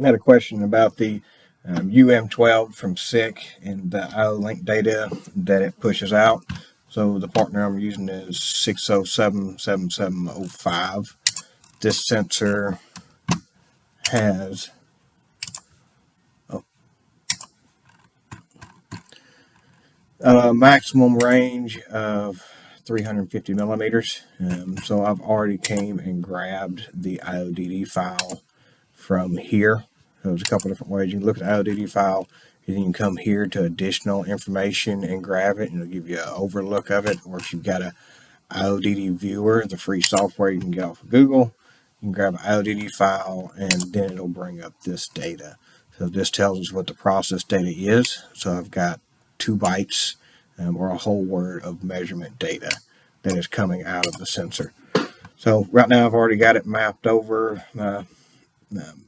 had a question about the UM12 from SICK and the IO link data that it pushes out. So the part number I'm using is 6077705. This sensor has a maximum range of 350 millimeters. So I've already came and grabbed the IODD file from here. There's a couple different ways. You can look at the IODD file, and then you can come here to additional information and grab it, and it'll give you an overlook of it. Or if you've got a IODD viewer, the free software you can get off of Google, you can grab an IODD file, and then it'll bring up this data. So this tells us what the process data is. So I've got 2 bytes or a whole word of measurement data that is coming out of the sensor. So right now I've already got it mapped over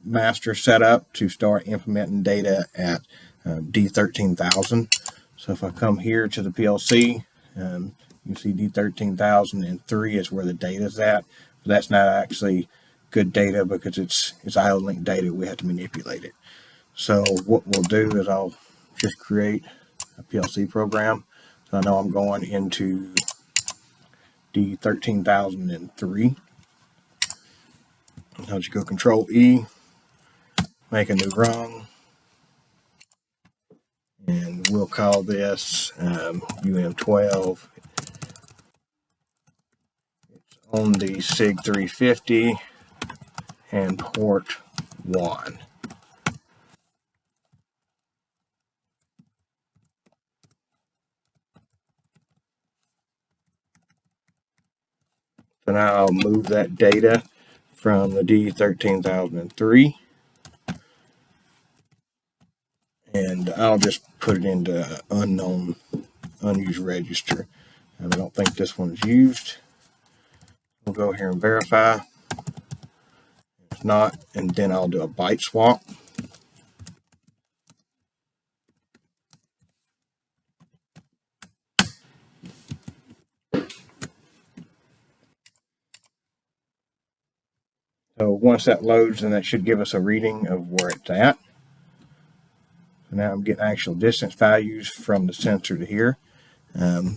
master setup to start implementing data at D13000. So if I come here to the PLC, you see D13003 is where the data is at. But that's not actually good data because it's IO link data. We have to manipulate it. So what we'll do is I'll just create a PLC program. So I know I'm going into D13003. I'll just go Control E, make a new rung, and we'll call this UM12. It's on the SIG 350 and port 1. So now I'll move that data from the D13003, and I'll just put it into unknown, unused register. And I don't think this one's used. We'll go here and verify. If not, and then I'll do a byte swap. So once that loads, then that should give us a reading of where it's at. So now I'm getting actual distance values from the sensor to here.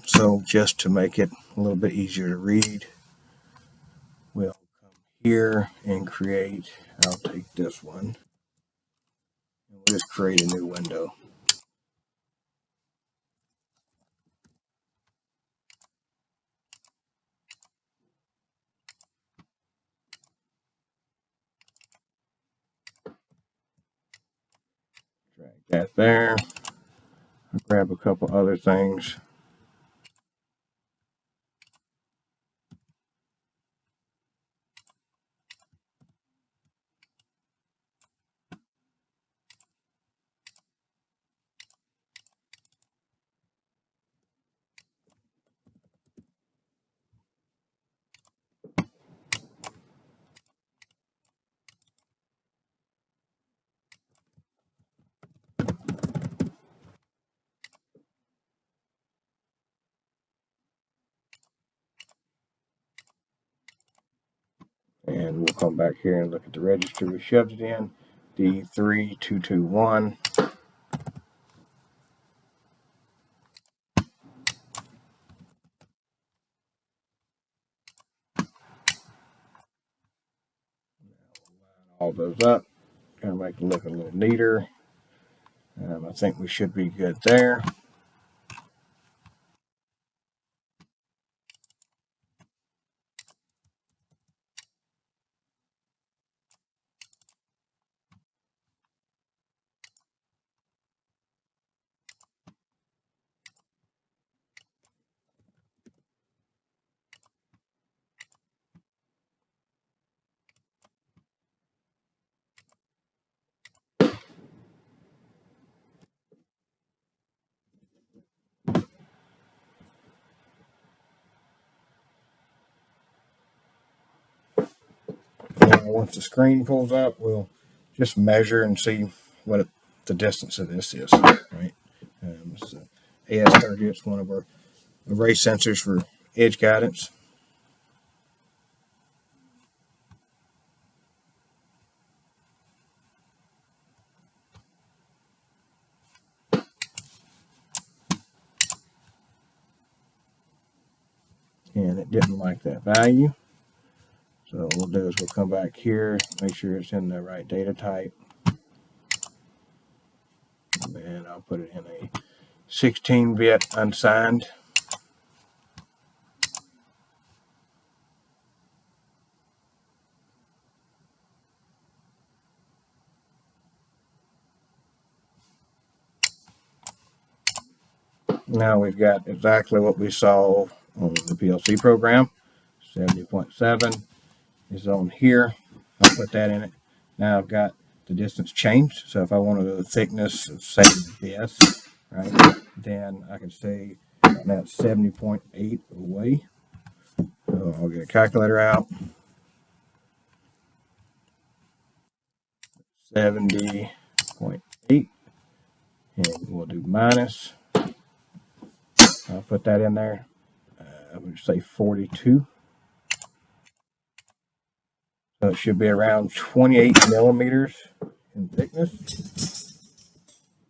So just to make it a little bit easier to read, we'll come here and create, I'll take this one, and we'll just create a new window. Drag that there. I'll grab a couple other things. And we'll come back here and look at the register we shoved it in, D3221. All those up, kind of make it look a little neater. I think we should be good there. And once the screen pulls up, we'll just measure and see what the distance of this is. Right? It's AS30. It's one of our array sensors for edge guidance. and it didn't like that value. So what we'll do is we'll come back here, make sure it's in the right data type, and I'll put it in a 16-bit unsigned. Now we've got exactly what we saw on the PLC program. 70.7 is on here. I'll put that in it. Now I've got the distance changed. So if I wanted the thickness of, say, this, right, then I can say that's 70.8 away. So I'll get a calculator out. 70.8, and we'll do minus. I'll put that in there. I would say 42. So it should be around 28 millimeters in thickness.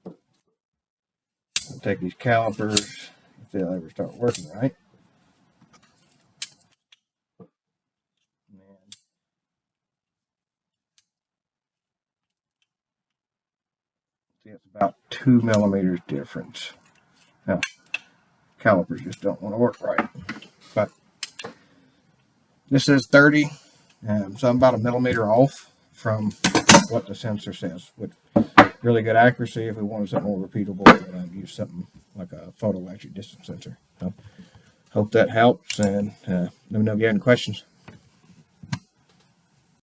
I'll take these calipers, if they'll ever start working right. See, it's about 2 millimeters difference. Now, calipers just don't want to work right. But this is 30, so I'm about a millimeter off from what the sensor says. With really good accuracy, if we wanted something more repeatable, I'd use something like a photoelectric distance sensor. So, hope that helps, and let me know if you have any questions.